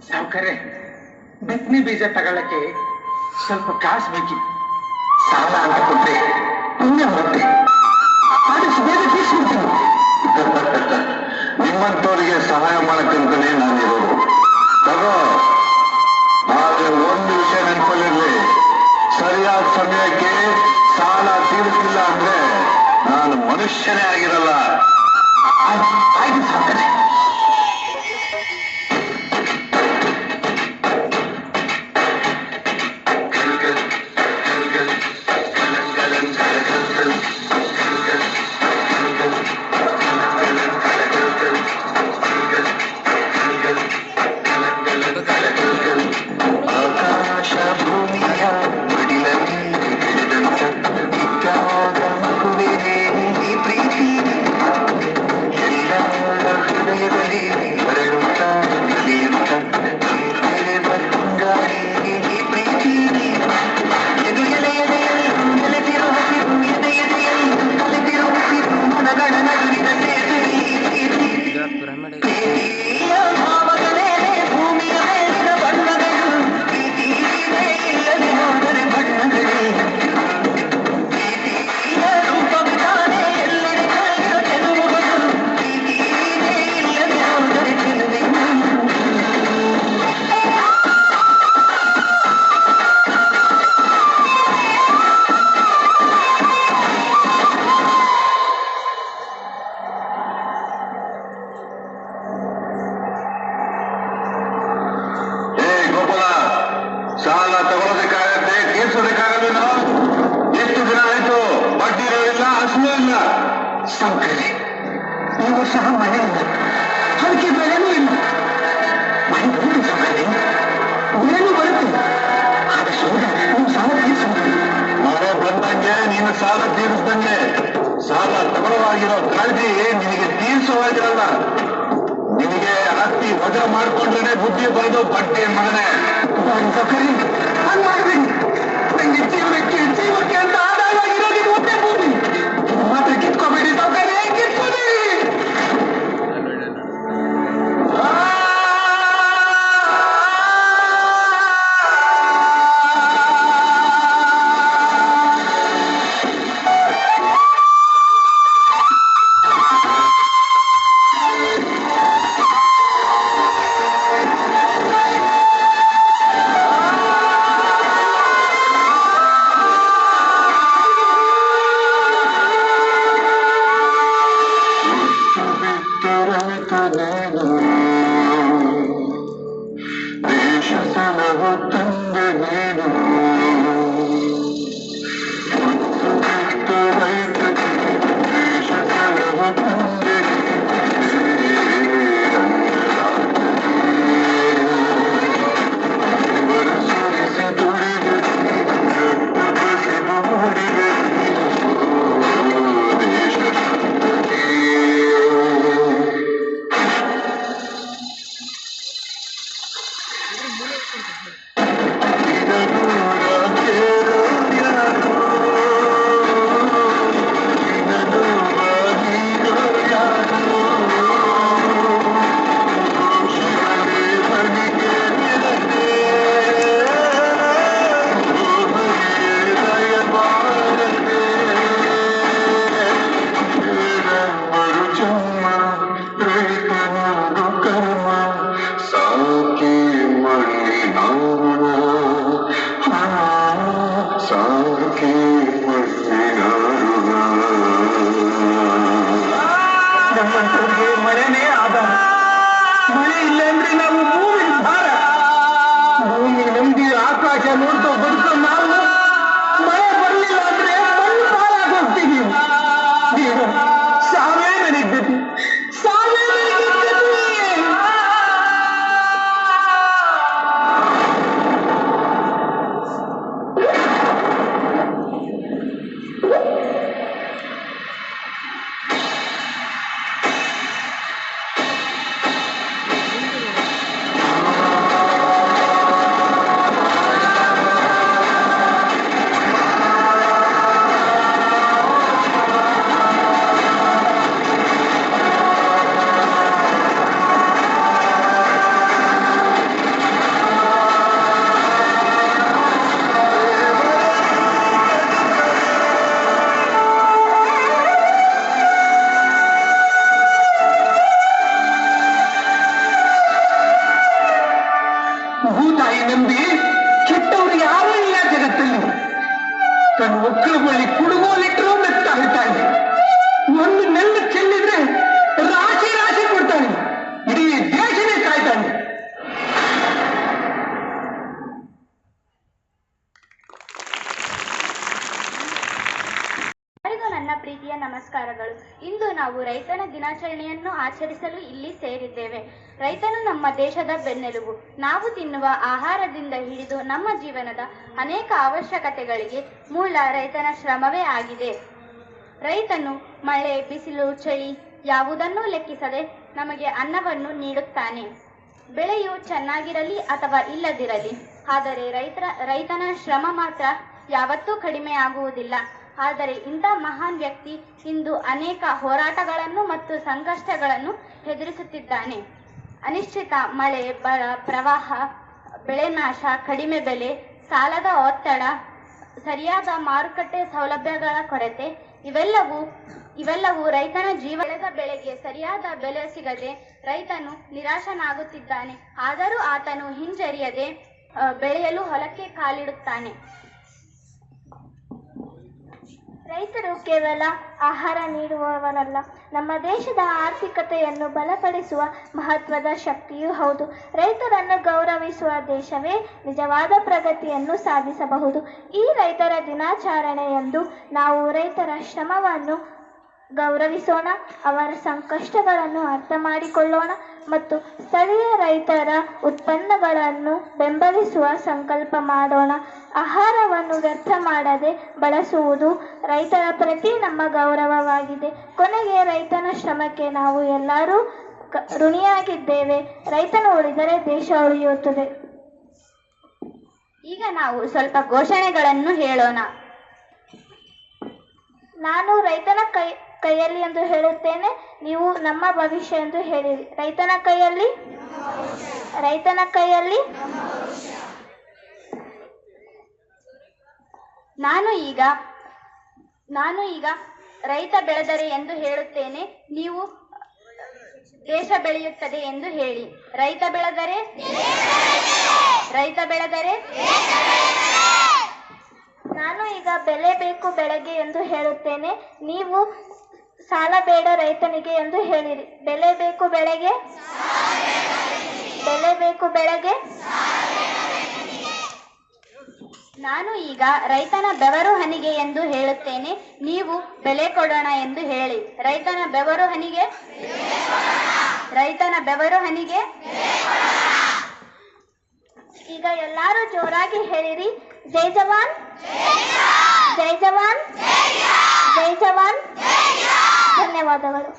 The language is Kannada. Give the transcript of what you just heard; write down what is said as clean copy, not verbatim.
ಸಾವುಕಾರೆ, ಬಿತ್ತನೆ ಬೀಜ ತಗೊಳ್ಳಕ್ಕೆ ಸ್ವಲ್ಪ ಕಾಸು ಬೇಕಿತ್ತು. ಸಾಲ ಅಂತ ಕೊಟ್ರೆ ಪುಣ್ಯ ಬರುತ್ತೆ, ಆದಷ್ಟು ಬೇಗ ತೀರ್ಸ್ಬಿಡ್ತೀನಿ. ನಿಮ್ಮಂತವರಿಗೆ ಸಹಾಯ ಮಾಡಕ್ಕಂತಾನೆ ನಾನಿರೋದು. ತಗೋ. ಆದ್ರೆ ಒಂದು ವಿಷಯ ನೆನಪಲ್ಲಿರ್ಲಿ, ಸರಿಯಾದ ಸಮಯಕ್ಕೆ ಸಾಲ ತೀರಿಸಲಿಲ್ಲ ಅಂದ್ರೆ ನಾನು ಮನುಷ್ಯನೇ ಆಗಿರಲ್ಲ. ಆಯ್ತು ಸಾವುಕಾರೆ. ಸಾಲ ತಗೊಳ್ಳೋದಕ್ಕಾಗತ್ತೆ, ತೀರ್ಸೋದಕ್ಕಾಗಲ್ಲ. ಎಷ್ಟು ದಿನ ಆಯ್ತು, ಬಡ್ಡಿನೂ ಇಲ್ಲ, ಅಸಲು ಇಲ್ಲ. ಸಾವುಕಾರೆ, ಈ ವರ್ಷ ಮಳೆ ಇಲ್ಲ, ಅದಕ್ಕೆ ಬೆಳೆನೂ ಇಲ್ಲ. ಮಳೆ ಬರುತ್ತೆ ಸಾವುಕಾರೆ, ಬೆಳೆನೂ ಬರುತ್ತೆ. ಆದಷ್ಟು ನೀವು ಸಾಲ ತೀರಿಸ್ಬೇಕು. ಮಳೆ ಬಂದಂಗೆ ನೀನು ಸಾಲ ತೀರಿಸ್ದಂಗೆ. ಸಾಲ ತಗೊಳ್ಳೋವಾಗಿರೋ ಕಾಳಜಿ ನಿನಗೆ ತೀರಿಸೋವಾಗಿರಲ್ಲ. ನಿನಗೆ ಆಸ್ತಿ ವಜಾ ಮಾಡ್ಕೊಂಡ್ರೆ ಬುದ್ಧಿ ಬರೋದು ಬಡ್ಡಿ ಮಗನೇ. ಸಾವುಕಾರೆ, ಹಂಗ್ ಮಾಡಬೇಡಿ. ನಂಗೆ ಜೀವಕ್ಕೆ ಅಂತ ಆಧಾರವಾಗಿರೋದು ಒಂದೇ ಭೂಮಿ. ಇದು ಮಾತ್ರ ಕಿತ್ಕೋಬೇಡಿ ಸಾವುಕಾರೆ, ಕಿತ್ಕೋಬೇಡಿ. ದೇಶ ಸಲಹು ತಂದೆ ನೀನು, ರೈತ ದೇಶ ಸಲಹು ತಂದೆ ಬರಸುರಿಸಿ ದುಡಿದು ಬಸಿದು ಮೂಡಿದೆ ದೇಶ. ನಮ್ಮಂತವ್ರಿಗೆ ಮಳೆನೇ ಆಧಾರ. ಮಳೆ ಇಲ್ಲ ಅಂದ್ರೆ ನಾವು ಭೂಮಿ ಭಾರ. ಭೂಮಿ ನಂಬಿ ಆಕಾಶ ನೋಡ್ತಾ ಬದುಕೋ ನಾವು ಮಳೆ ಬರ್ಲಿಲ್ಲ ಅಂದ್ರೆ ಮಣ್ಣು ಪಾಲಾಗೋಗ್ತೀವಿ. ನೀವು ಸಾವೇ ನನಗೆ ಗತಿ, ಸಾವೇ ನನಗೆ ಗತಿ. ಭೂತಾಯಿ ನಂಬಿ ಕೆಟ್ಟವರು ಯಾರೂ ಇಲ್ಲ ಜಗತ್ತಲ್ಲಿ. ತನ್ನ ಒಕ್ಕಲ ಬಳಿ ಕುಡುಗೋಲಿಟ್ಟರೂ ಮೆತ್ತಾಗುತ್ತಾನೆ. ಒಂದು ನೆಲ್ಲು ಚೆಲ್ಲಿದ್ರೆ ರಾಶಿ ರಾಶಿ ಕೊಡ್ತಾನೆ. ಇಡೀ ದೇಶನೇ ಕಾಯ್ತಾನೆ. ನನ್ನ ಪ್ರೀತಿಯ ನಮಸ್ಕಾರಗಳು. ಇಂದು ನಾವು ರೈತನ ದಿನಾಚರಣೆಯನ್ನು ಆಚರಿಸಲು ಇಲ್ಲಿ ಸೇರಿದ್ದೇವೆ. ರೈತನು ನಮ್ಮ ದೇಶದ ಬೆನ್ನೆಲುಬು. ನಾವು ತಿನ್ನುವ ಆಹಾರದಿಂದ ಹಿಡಿದು ನಮ್ಮ ಜೀವನದ ಅನೇಕ ಅವಶ್ಯಕತೆಗಳಿಗೆ ಮೂಲ ರೈತನ ಶ್ರಮವೇ ಆಗಿದೆ. ರೈತನು ಮಳೆ, ಬಿಸಿಲು, ಚಳಿ ಯಾವುದನ್ನೂ ಲೆಕ್ಕಿಸದೆ ನಮಗೆ ಅನ್ನವನ್ನು ನೀಡುತ್ತಾನೆ. ಬೆಳೆಯು ಚೆನ್ನಾಗಿರಲಿ ಅಥವಾ ಇಲ್ಲದಿರಲಿ, ಆದರೆ ರೈತನ ಶ್ರಮ ಮಾತ್ರ ಯಾವತ್ತೂ ಕಡಿಮೆ ಆಗುವುದಿಲ್ಲ. ಆದರೆ ಇಂಥ ಮಹಾನ್ ವ್ಯಕ್ತಿ ಇಂದು ಅನೇಕ ಹೋರಾಟಗಳನ್ನು ಮತ್ತು ಸಂಕಷ್ಟಗಳನ್ನು ಎದುರಿಸುತ್ತಿದ್ದಾನೆ. ಅನಿಶ್ಚಿತ ಮಳೆ, ಬರ, ಪ್ರವಾಹ, ಬೆಳೆ ನಾಶ, ಕಡಿಮೆ ಬೆಲೆ, ಸಾಲದ ಒತ್ತಡ, ಸರಿಯಾದ ಮಾರುಕಟ್ಟೆ ಸೌಲಭ್ಯಗಳ ಕೊರತೆ ಇವೆಲ್ಲವೂ ರೈತನ ಬೆಳೆದ ಬೆಳೆಗೆ ಸರಿಯಾದ ಬೆಲೆ ಸಿಗದೆ ರೈತನು ನಿರಾಶನಾಗುತ್ತಿದ್ದಾನೆ. ಆದರೂ ಆತನು ಹಿಂಜರಿಯದೆ ಬೆಳೆಯಲು ಹೊಲಕ್ಕೆ ಕಾಲಿಡುತ್ತಾನೆ. ರೈತರು ಕೇವಲ ಆಹಾರ ನೀಡುವವರಲ್ಲ, ನಮ್ಮ ದೇಶದ ಆರ್ಥಿಕತೆಯನ್ನು ಬಲಪಡಿಸುವ ಮಹತ್ವದ ಶಕ್ತಿಯೂ ಹೌದು. ರೈತರನ್ನು ಗೌರವಿಸುವ ದೇಶವೇ ನಿಜವಾದ ಪ್ರಗತಿಯನ್ನು ಸಾಧಿಸಬಹುದು. ಈ ರೈತರ ದಿನಾಚರಣೆಯಂದು ನಾವು ರೈತರ ಶ್ರಮವನ್ನು ಗೌರವಿಸೋಣ, ಅವರ ಸಂಕಷ್ಟಗಳನ್ನು ಅರ್ಥ ಮಾಡಿಕೊಳ್ಳೋಣ ಮತ್ತು ಸ್ಥಳೀಯ ರೈತರ ಉತ್ಪನ್ನಗಳನ್ನು ಬೆಂಬಲಿಸುವ ಸಂಕಲ್ಪ ಮಾಡೋಣ. ಆಹಾರವನ್ನು ವ್ಯರ್ಥ ಮಾಡದೆ ಬಳಸುವುದು ರೈತರ ಪ್ರತಿ ನಮ್ಮ ಗೌರವವಾಗಿದೆ. ಕೊನೆಗೆ ರೈತನ ಶ್ರಮಕ್ಕೆ ನಾವು ಎಲ್ಲರೂ ಋಣಿಯಾಗಿದ್ದೇವೆ. ರೈತನು ಉಳಿದರೆ ದೇಶ ಉಳಿಯುತ್ತದೆ. ಈಗ ನಾವು ಸ್ವಲ್ಪ ಘೋಷಣೆಗಳನ್ನು ಹೇಳೋಣ. ನಾನು ರೈತನ ಕೈಯಲ್ಲಿ ಎಂದು ಹೇಳುತ್ತೇನೆ, ನೀವು ನಮ್ಮ ಭವಿಷ್ಯ ಎಂದು ಹೇಳಿರಿ. ರೈತನ ಕೈಯಲ್ಲಿ, ರೈತನ ಕೈಯಲ್ಲಿ. ನಾನು ಈಗ ರೈತ ಬೆಳೆದರೆ ಎಂದು ಹೇಳುತ್ತೇನೆ, ನೀವು ದೇಶ ಬೆಳೆಯುತ್ತದೆ ಎಂದು ಹೇಳಿ. ರೈತ ಬೆಳೆದರೆ ನಾನು ಈಗ ಬೆಲೆ ಬೇಕು ಬೆಳೆಗೆ ಎಂದು ಹೇಳುತ್ತೇನೆ, ನೀವು ಸಾಲ ಬೇಡ ರೈತನಿಗೆ ಎಂದು ಹೇಳಿರಿ. ಬೆಲೆ ಬೇಕು ಬೆಳೆಗೆ, ಬೆಲೆ ಬೇಕು ಬೆಳೆಗೆ. ನಾನು ಈಗ ರೈತನ ಬೆವರು ಹನಿಗೆ ಎಂದು ಹೇಳುತ್ತೇನೆ, ನೀವು ಬೆಲೆ ಕೊಡೋಣ ಎಂದು ಹೇಳಿ. ರೈತನ ಬೆವರು ಹನಿಗೆ, ರೈತನ ಬೆವರು ಹನಿಗೆ. ಈಗ ಎಲ್ಲರೂ ಜೋರಾಗಿ ಹೇಳಿರಿ. ಜೈ ಜವಾನ್, ಜೈ ಜವಾನ್, ಜೈ ಜವಾನ್. ಧನ್ಯವಾದಗಳು.